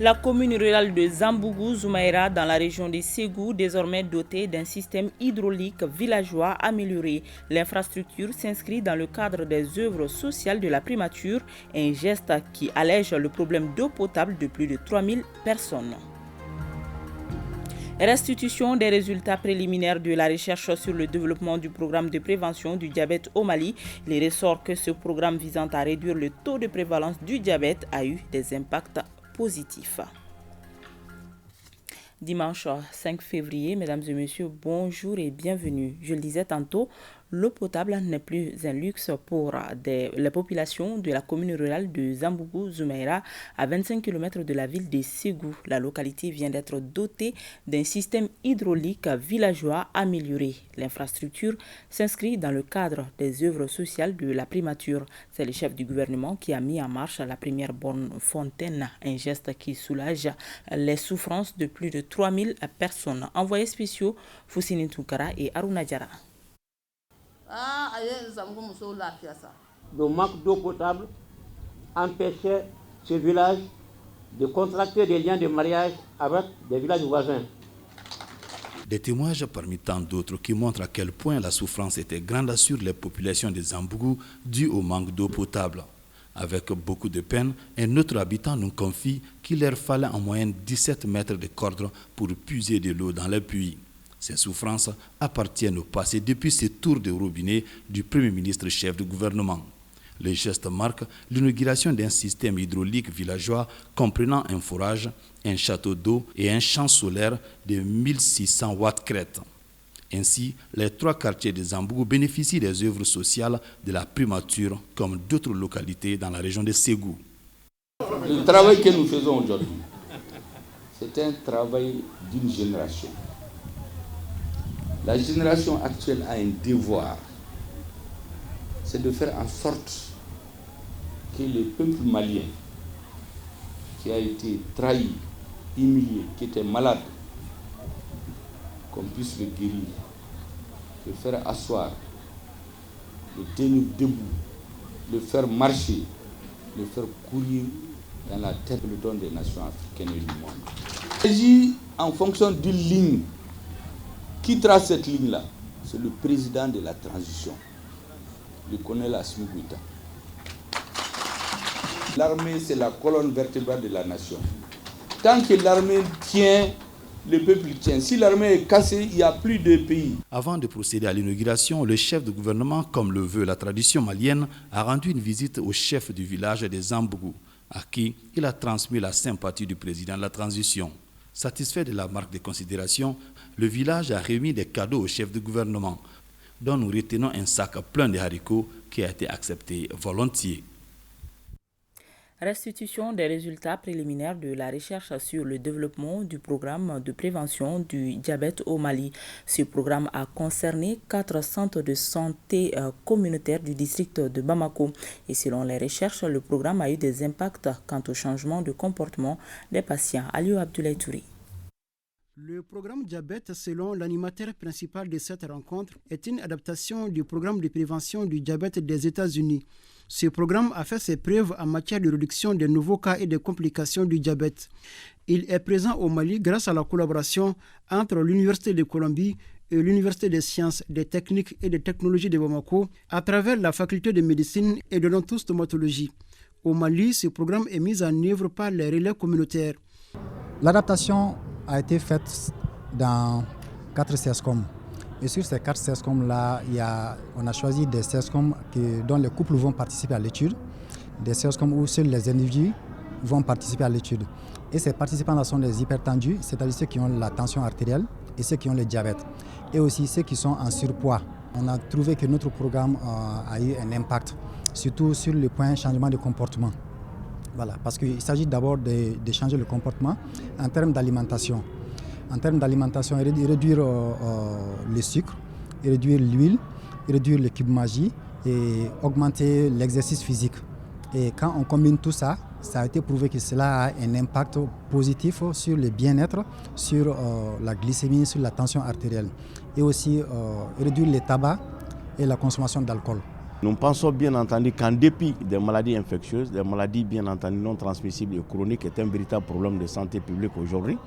La commune rurale de Zambougou-Zoumaïra, dans la région de Ségou, désormais dotée d'un système hydraulique villageois amélioré. L'infrastructure s'inscrit dans le cadre des œuvres sociales de la primature, un geste qui allège le problème d'eau potable de plus de 3000 personnes. Restitution des résultats préliminaires de la recherche sur le développement du programme de prévention du diabète au Mali. Il ressort que ce programme visant à réduire le taux de prévalence du diabète a eu des impacts positifs. Dimanche 5 février, mesdames et messieurs, bonjour et bienvenue. Je le disais tantôt, l'eau potable n'est plus un luxe pour les populations de la commune rurale de Zambougou-Zoumaïra, à 25 km de la ville de Ségou. La localité vient d'être dotée d'un système hydraulique villageois amélioré. L'infrastructure s'inscrit dans le cadre des œuvres sociales de la primature. C'est le chef du gouvernement qui a mis en marche la première borne fontaine, un geste qui soulage les souffrances de plus de 3000 personnes. Envoyés spéciaux, Foussine Toukara et Aruna Diara. Le manque d'eau potable empêchait ce village de contracter des liens de mariage avec des villages voisins. Des témoignages parmi tant d'autres qui montrent à quel point la souffrance était grande sur les populations de Zambougou due au manque d'eau potable. Avec beaucoup de peine, un autre habitant nous confie qu'il leur fallait en moyenne 17 mètres de cordon pour puiser de l'eau dans les puits. Ces souffrances appartiennent au passé depuis ce tour de robinet du Premier ministre chef du gouvernement. Le geste marque l'inauguration d'un système hydraulique villageois comprenant un forage, un château d'eau et un champ solaire de 1600 watts crête. Ainsi, les 3 quartiers de Zambougou bénéficient des œuvres sociales de la primature comme d'autres localités dans la région de Ségou. Le travail que nous faisons aujourd'hui, c'est un travail d'une génération. La génération actuelle a un devoir, c'est de faire en sorte que le peuple malien, qui a été trahi, humilié, qui était malade, qu'on puisse le guérir, le faire asseoir, le tenir debout, le faire marcher, le faire courir dans la tête du peloton des nations africaines et du monde. Il s'agit en fonction d'une ligne. Qui trace cette ligne-là? C'est le président de la transition, le colonel Assimi Goïta. L'armée, c'est la colonne vertébrale de la nation. Tant que l'armée tient, le peuple tient. Si l'armée est cassée, il n'y a plus de pays. Avant de procéder à l'inauguration, le chef du gouvernement, comme le veut la tradition malienne, a rendu une visite au chef du village de Zambougou, à qui il a transmis la sympathie du président de la transition. Satisfait de la marque de considération, le village a remis des cadeaux au chef du gouvernement, dont nous retenons un sac plein de haricots qui a été accepté volontiers. Restitution des résultats préliminaires de la recherche sur le développement du programme de prévention du diabète au Mali. Ce programme a concerné 4 centres de santé communautaires du district de Bamako. Et selon les recherches, le programme a eu des impacts quant au changement de comportement des patients. Aliou Abdoulaye Touré. Le programme diabète, selon l'animateur principal de cette rencontre, est une adaptation du programme de prévention du diabète des États-Unis. Ce programme a fait ses preuves en matière de réduction des nouveaux cas et des complications du diabète. Il est présent au Mali grâce à la collaboration entre l'Université de Colombie et l'Université des sciences, des techniques et des technologies de Bamako à travers la faculté de médecine et de l'odontostomatologie. Au Mali, ce programme est mis en œuvre par les relais communautaires. L'adaptation a été faite dans 4 CESCOM. Et sur ces 4 CESCOM-là, on a choisi des CESCOM dont les couples vont participer à l'étude, des CESCOM où seuls les individus vont participer à l'étude. Et ces participants-là sont des hypertendus, c'est-à-dire ceux qui ont la tension artérielle et ceux qui ont le diabète. Et aussi ceux qui sont en surpoids. On a trouvé que notre programme a eu un impact, surtout sur le point changement de comportement. Voilà, parce qu'il s'agit d'abord de changer le comportement en termes d'alimentation. En termes d'alimentation, réduire le sucre, réduire l'huile, réduire le cube magie et augmenter l'exercice physique. Et quand on combine tout ça, ça a été prouvé que cela a un impact positif sur le bien-être, sur la glycémie, sur la tension artérielle. Et aussi réduire le tabac et la consommation d'alcool. Nous pensons bien entendu qu'en dépit des maladies infectieuses, des maladies bien entendu non transmissibles et chroniques est un véritable problème de santé publique aujourd'hui.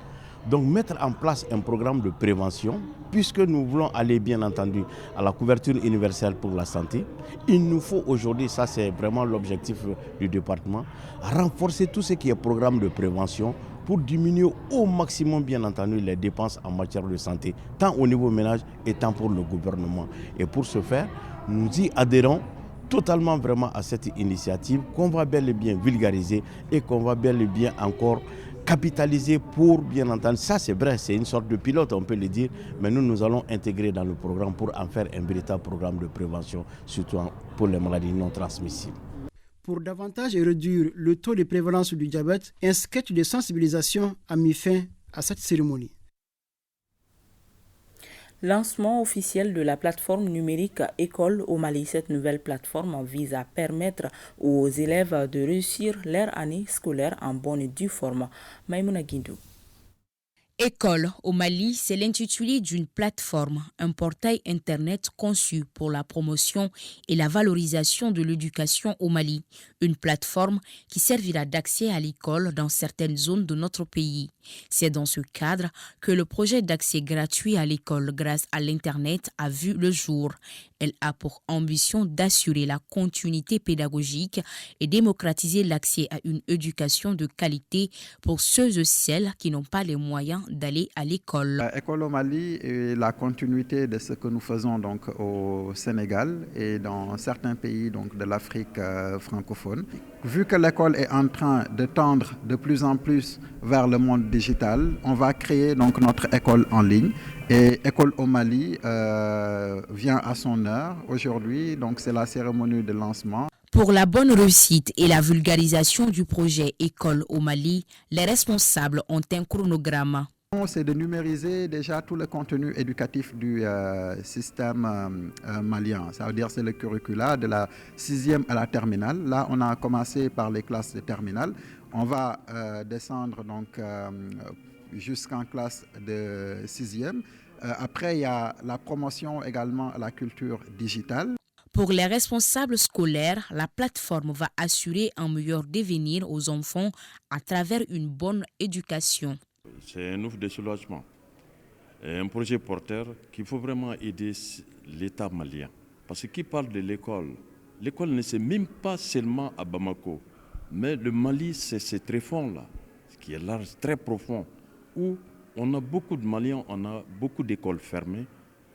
Donc mettre en place un programme de prévention, puisque nous voulons aller bien entendu à la couverture universelle pour la santé, il nous faut aujourd'hui, ça c'est vraiment l'objectif du département, renforcer tout ce qui est programme de prévention pour diminuer au maximum bien entendu les dépenses en matière de santé, tant au niveau ménage et tant pour le gouvernement. Et pour ce faire, nous y adhérons totalement vraiment à cette initiative qu'on va bel et bien vulgariser et qu'on va bel et bien encore capitaliser pour, bien entendu, ça c'est vrai, c'est une sorte de pilote, on peut le dire, mais nous allons intégrer dans le programme pour en faire un véritable programme de prévention, surtout pour les maladies non transmissibles. Pour davantage réduire le taux de prévalence du diabète, un sketch de sensibilisation a mis fin à cette cérémonie. Lancement officiel de la plateforme numérique École au Mali. Cette nouvelle plateforme vise à permettre aux élèves de réussir leur année scolaire en bonne et due forme. Maïmouna Guindou. École au Mali, c'est l'intitulé d'une plateforme, un portail internet conçu pour la promotion et la valorisation de l'éducation au Mali. Une plateforme qui servira d'accès à l'école dans certaines zones de notre pays. C'est dans ce cadre que le projet d'accès gratuit à l'école grâce à l'Internet a vu le jour. Elle a pour ambition d'assurer la continuité pédagogique et démocratiser l'accès à une éducation de qualité pour ceux et celles qui n'ont pas les moyens d'aller à l'école. École au Mali est la continuité de ce que nous faisons donc au Sénégal et dans certains pays donc de l'Afrique francophone. Vu que l'école est en train de tendre de plus en plus vers le monde digital, on va créer donc notre école en ligne. Et École au Mali vient à son heure aujourd'hui, donc c'est la cérémonie de lancement. Pour la bonne réussite et la vulgarisation du projet École au Mali, les responsables ont un chronogramme. C'est de numériser déjà tout le contenu éducatif du système malien. Ça veut dire c'est le curricula de la 6e à la terminale. Là, on a commencé par les classes de terminale. On va descendre donc jusqu'en classe de 6e. Après, il y a la promotion également à la culture digitale. Pour les responsables scolaires, la plateforme va assurer un meilleur devenir aux enfants à travers une bonne éducation. C'est un ouf de soulagement, un projet porteur qu'il faut vraiment aider l'État malien. Parce que qui parle de l'école, l'école ne c'est même pas seulement à Bamako, mais le Mali c'est ce tréfonds-là, qui est large, très profond, où on a beaucoup de Maliens, on a beaucoup d'écoles fermées,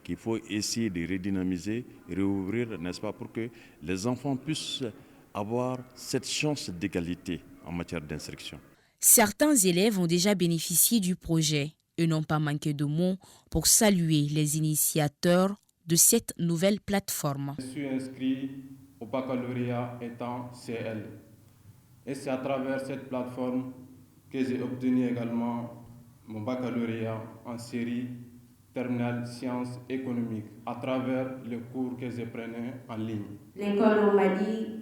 qu'il faut essayer de redynamiser, réouvrir, n'est-ce pas, pour que les enfants puissent avoir cette chance d'égalité en matière d'instruction. Certains élèves ont déjà bénéficié du projet et n'ont pas manqué de mots pour saluer les initiateurs de cette nouvelle plateforme. Je suis inscrit au baccalauréat étant CL et c'est à travers cette plateforme que j'ai obtenu également mon baccalauréat en série terminale sciences économiques à travers les cours que je prenais en ligne. L'école au Mali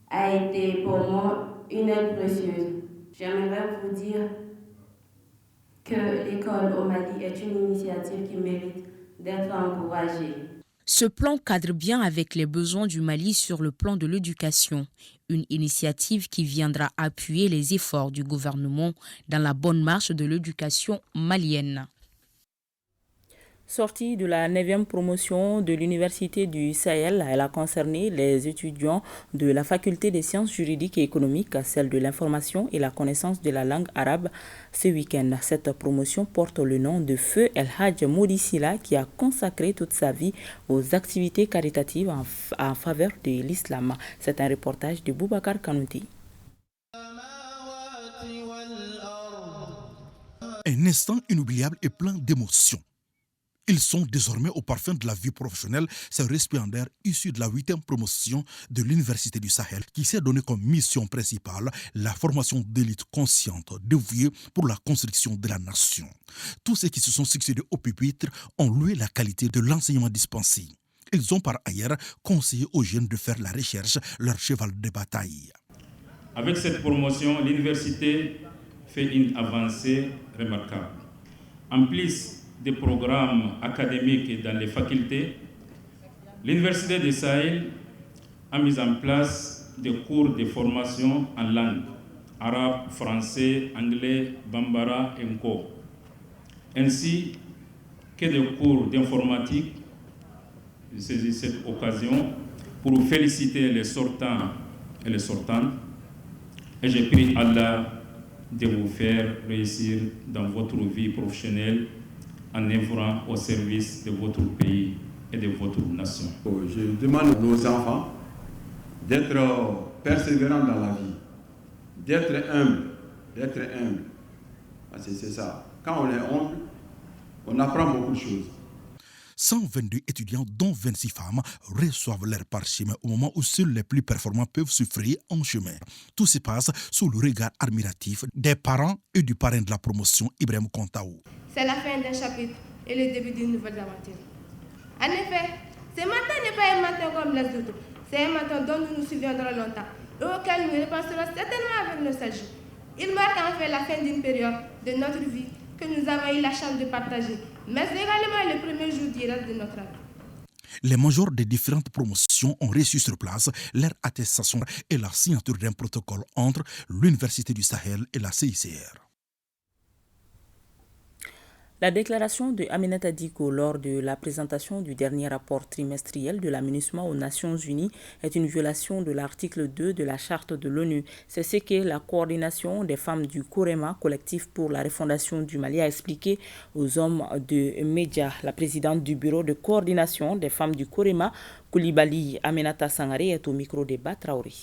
a été pour moi une aide précieuse. J'aimerais vous dire que l'école au Mali est une initiative qui mérite d'être encouragée. Ce plan cadre bien avec les besoins du Mali sur le plan de l'éducation, une initiative qui viendra appuyer les efforts du gouvernement dans la bonne marche de l'éducation malienne. Sortie de la 9e promotion de l'Université du Sahel, elle a concerné les étudiants de la faculté des sciences juridiques et économiques, celle de l'information et la connaissance de la langue arabe ce week-end. Cette promotion porte le nom de Feu El Hadj Modi Sila qui a consacré toute sa vie aux activités caritatives en faveur de l'islam. C'est un reportage de Boubacar Kanouti. Un instant inoubliable et plein d'émotions. Ils sont désormais au parfum de la vie professionnelle, ces récipiendaires issus de la 8e promotion de l'Université du Sahel, qui s'est donné comme mission principale la formation d'élites conscientes, dévouées pour la construction de la nation. Tous ceux qui se sont succédés au pupitre ont loué la qualité de l'enseignement dispensé. Ils ont par ailleurs conseillé aux jeunes de faire la recherche, leur cheval de bataille. Avec cette promotion, l'université fait une avancée remarquable. En plus des programmes académiques dans les facultés, l'Université du Sahel a mis en place des cours de formation en langue, arabe, français, anglais, bambara et nko, ainsi que des cours d'informatique. Je saisis cette occasion pour féliciter les sortants et les sortantes, et je prie Allah de vous faire réussir dans votre vie professionnelle en œuvrant au service de votre pays et de votre nation. Je demande à nos enfants d'être persévérants dans la vie, d'être humbles. Parce que c'est ça. Quand on est humble, on apprend beaucoup de choses. 122 étudiants, dont 26 femmes, reçoivent leur parchemin au moment où seuls les plus performants peuvent se frayer en chemin. Tout se passe sous le regard admiratif des parents et du parrain de la promotion, Ibrahim Kontaou. C'est la fin d'un chapitre et le début d'une nouvelle aventure. En effet, ce matin n'est pas un matin comme les autres. C'est un matin dont nous nous souviendrons longtemps et auquel nous repenserons certainement avec nostalgie. Il marque en fait la fin d'une période de notre vie que nous avons eu la chance de partager, mais également le premier jour du reste de notre vie. Les majors des différentes promotions ont reçu sur place leur attestation et la signature d'un protocole entre l'Université du Sahel et la CICR. La déclaration de Aminata Dicko lors de la présentation du dernier rapport trimestriel de la MINUSMA aux Nations Unies est une violation de l'article 2 de la Charte de l'ONU. C'est ce que la coordination des femmes du COREMA, collectif pour la refondation du Mali, a expliqué aux hommes de médias. La présidente du bureau de coordination des femmes du COREMA, Koulibaly Aminata Sangaré, est au micro de Batraoré.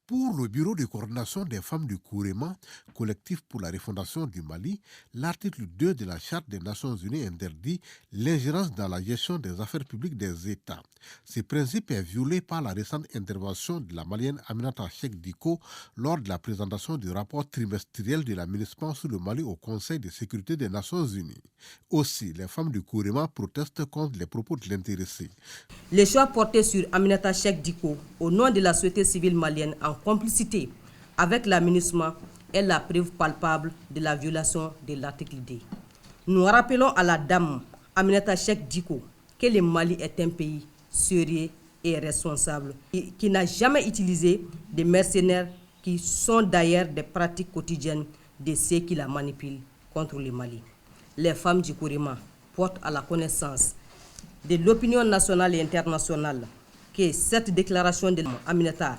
Pour le bureau de coordination des femmes du COREMA, collectif pour la refondation du Mali, l'article 2 de la Charte des Nations Unies interdit l'ingérence dans la gestion des affaires publiques des États. Ce principe est violé par la récente intervention de la Malienne Aminata Cheikh Dicko lors de la présentation du rapport trimestriel de la MINUSMA sur le Mali au Conseil de sécurité des Nations Unies. Aussi, les femmes du COREMA protestent contre les propos de l'intéressé. Les choix portés sur Aminata Cheikh Dicko au nom de la société civile malienne en complicité avec la MINUSMA est la preuve palpable de la violation de l'article 2. Nous rappelons à la dame Aminata Cheikh Dicko que le Mali est un pays sérieux et responsable et qui n'a jamais utilisé des mercenaires qui sont d'ailleurs des pratiques quotidiennes de ceux qui la manipulent contre le Mali. Les femmes du COREMA portent à la connaissance de l'opinion nationale et internationale que cette déclaration de Aminata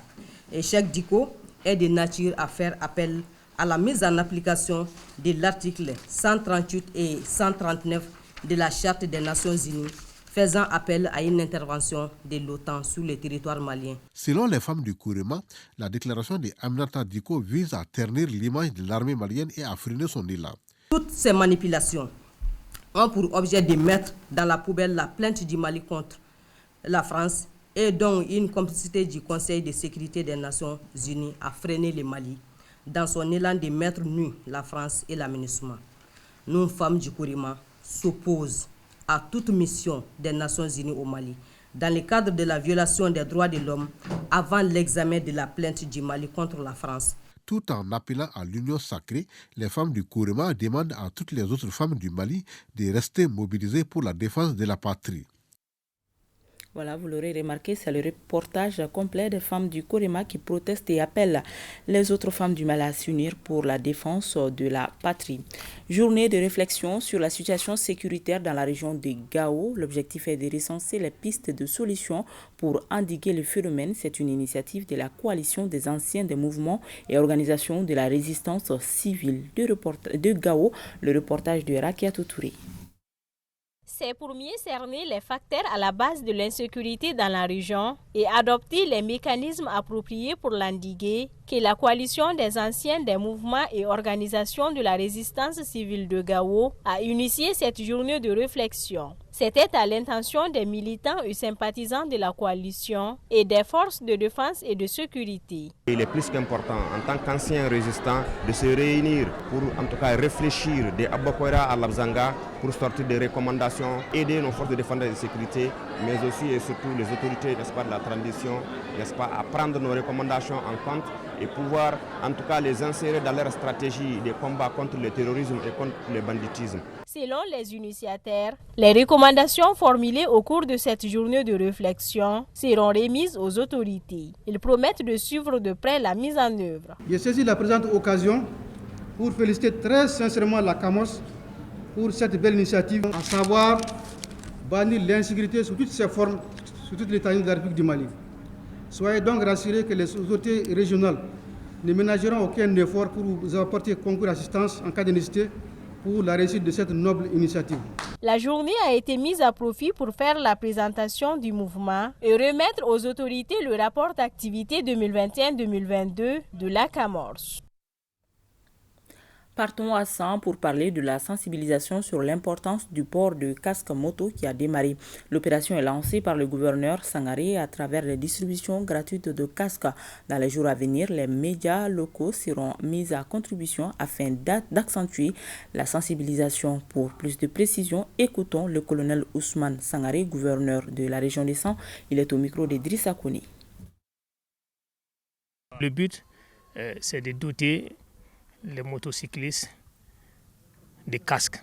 et Cheikh Dicko est de nature à faire appel à la mise en application de l'article 138 et 139 de la Charte des Nations Unies, faisant appel à une intervention de l'OTAN sur le territoire malien. Selon les femmes du COREMA, la déclaration de Aminata Dicko vise à ternir l'image de l'armée malienne et à freiner son élan. Toutes ces manipulations ont pour objet de mettre dans la poubelle la plainte du Mali contre la France et dont une complicité du Conseil de sécurité des Nations Unies a freiné le Mali dans son élan de mettre nu la France et la MINUSMA. Nous, femmes du COREMA, s'opposent à toute mission des Nations Unies au Mali dans le cadre de la violation des droits de l'homme avant l'examen de la plainte du Mali contre la France. Tout en appelant à l'union sacrée, les femmes du COREMA demandent à toutes les autres femmes du Mali de rester mobilisées pour la défense de la patrie. Voilà, vous l'aurez remarqué, c'est le reportage complet des femmes du COREMA qui protestent et appellent les autres femmes du Mali à s'unir pour la défense de la patrie. Journée de réflexion sur la situation sécuritaire dans la région de Gao. L'objectif est de recenser les pistes de solutions pour endiguer le phénomène. C'est une initiative de la coalition des anciens des mouvements et organisations de la résistance civile de Gao. Le reportage de Rakia Touré. C'est pour mieux cerner les facteurs à la base de l'insécurité dans la région et adopter les mécanismes appropriés pour l'endiguer que la coalition des anciens des mouvements et organisations de la résistance civile de Gao a initié cette journée de réflexion. C'était à l'intention des militants et sympathisants de la coalition et des forces de défense et de sécurité. Il est plus qu'important en tant qu'anciens résistants de se réunir pour en tout cas réfléchir de Abokoira à Labzanga pour sortir des recommandations, aider nos forces de défense et de sécurité, mais aussi et surtout les autorités, n'est-ce pas, de la transition, n'est-ce pas, à prendre nos recommandations en compte et pouvoir en tout cas les insérer dans leur stratégie de combat contre le terrorisme et contre le banditisme. Selon les initiateurs, les recommandations formulées au cours de cette journée de réflexion seront remises aux autorités. Ils promettent de suivre de près la mise en œuvre. Je saisis la présente occasion pour féliciter très sincèrement la CAMOS pour cette belle initiative, à savoir bannir l'insécurité sous toutes ses formes, sur toute l'étendue de la République du Mali. Soyez donc rassurés que les autorités régionales ne ménageront aucun effort pour vous apporter concours d'assistance en cas de nécessité pour la réussite de cette noble initiative. La journée a été mise à profit pour faire la présentation du mouvement et remettre aux autorités le rapport d'activité 2021-2022 de la CAMORS. Partons à 100 pour parler de la sensibilisation sur l'importance du port de casque moto qui a démarré. L'opération est lancée par le gouverneur Sangaré à travers les distributions gratuites de casques. Dans les jours à venir, les médias locaux seront mis à contribution afin d'accentuer la sensibilisation. Pour plus de précision, écoutons le colonel Ousmane Sangaré, gouverneur de la région des 100. Il est au micro d'Idrissa Koni. Le but, c'est de doter les motocyclistes des casques,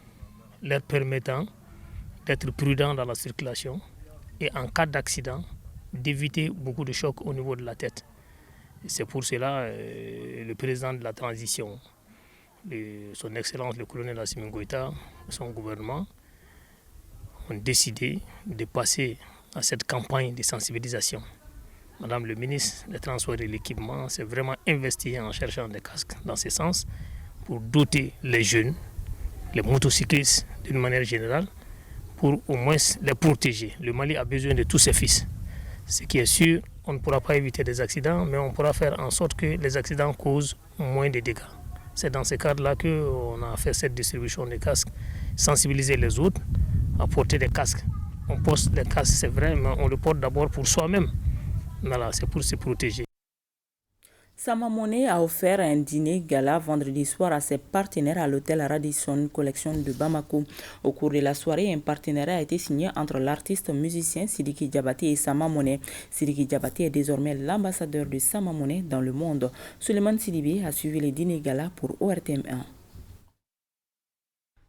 leur permettant d'être prudents dans la circulation et en cas d'accident, d'éviter beaucoup de chocs au niveau de la tête. C'est pour cela le président de la transition, son Excellence le colonel Assimi Goïta, son gouvernement, ont décidé de passer à cette campagne de sensibilisation. Madame le ministre des Transports et de l'Équipement s'est vraiment investi en cherchant des casques dans ce sens pour doter les jeunes, les motocyclistes d'une manière générale, pour au moins les protéger. Le Mali a besoin de tous ses fils. Ce qui est sûr, on ne pourra pas éviter des accidents, mais on pourra faire en sorte que les accidents causent moins de dégâts. C'est dans ce cadre-là qu'on a fait cette distribution des casques, sensibiliser les autres à porter des casques. On porte des casques, c'est vrai, mais on le porte d'abord pour soi-même. Voilà, c'est pour se protéger. Sama Moné a offert un dîner gala vendredi soir à ses partenaires à l'hôtel Radisson Collection de Bamako. Au cours de la soirée, un partenariat a été signé entre l'artiste musicien Sidiki Diabaté et Sama Moné. Sidiki Diabaté est désormais l'ambassadeur de Sama Moné dans le monde. Suleiman Sidibé a suivi le dîner gala pour ORTM1.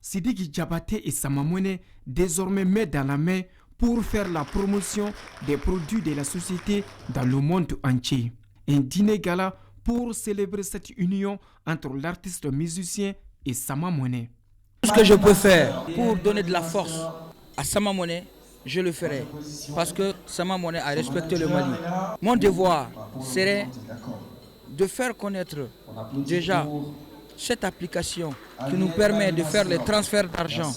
Sidiki Diabaté et Sama Moné désormais main dans la main pour faire la promotion des produits de la société dans le monde entier. Un dîner gala pour célébrer cette union entre l'artiste musicien et Sama Moné. Tout ce que je peux faire pour donner de la force à Sama Moné, je le ferai. Parce que Sama Moné a respecté le Mali. Mon devoir serait de faire connaître déjà cette application qui nous permet de faire les transferts d'argent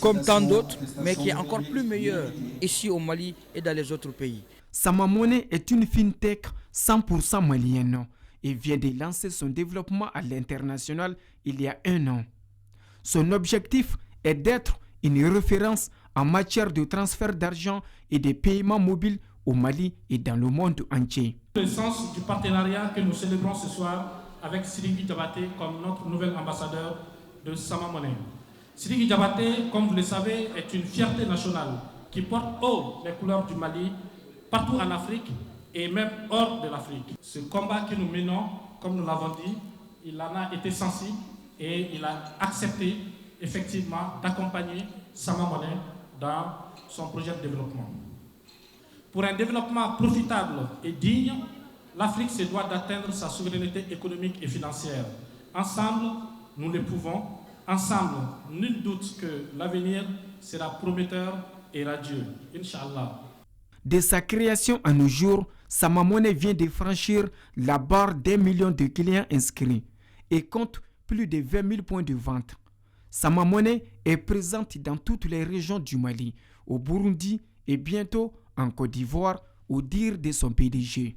comme tant d'autres, mais qui est encore plus meilleur ici au Mali et dans les autres pays. Sama Moné est une fintech 100% malienne et vient de lancer son développement à l'international il y a 1 an. Son objectif est d'être une référence en matière de transfert d'argent et de paiement mobile au Mali et dans le monde entier. Le sens du partenariat que nous célébrons ce soir avec Sidiki Diabaté comme notre nouvel ambassadeur de Sama Moné. Sidiki Diabaté, comme vous le savez, est une fierté nationale qui porte haut les couleurs du Mali, partout en Afrique et même hors de l'Afrique. Ce combat que nous menons, comme nous l'avons dit, il en a été sensible et il a accepté effectivement d'accompagner Sama Moné dans son projet de développement. Pour un développement profitable et digne, l'Afrique se doit d'atteindre sa souveraineté économique et financière. Ensemble, nous le pouvons. Ensemble, nul doute que l'avenir sera prometteur et radieux. Inch'Allah. De sa création à nos jours, Sama Moné vient de franchir la barre d'1 million de clients inscrits et compte plus de 20 000 points de vente. Sama Moné est présente dans toutes les régions du Mali, au Burundi et bientôt en Côte d'Ivoire, au dire de son PDG.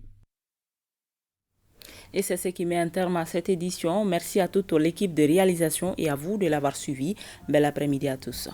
Et c'est ce qui met un terme à cette édition. Merci à toute l'équipe de réalisation et à vous de l'avoir suivi. Bel après-midi à tous.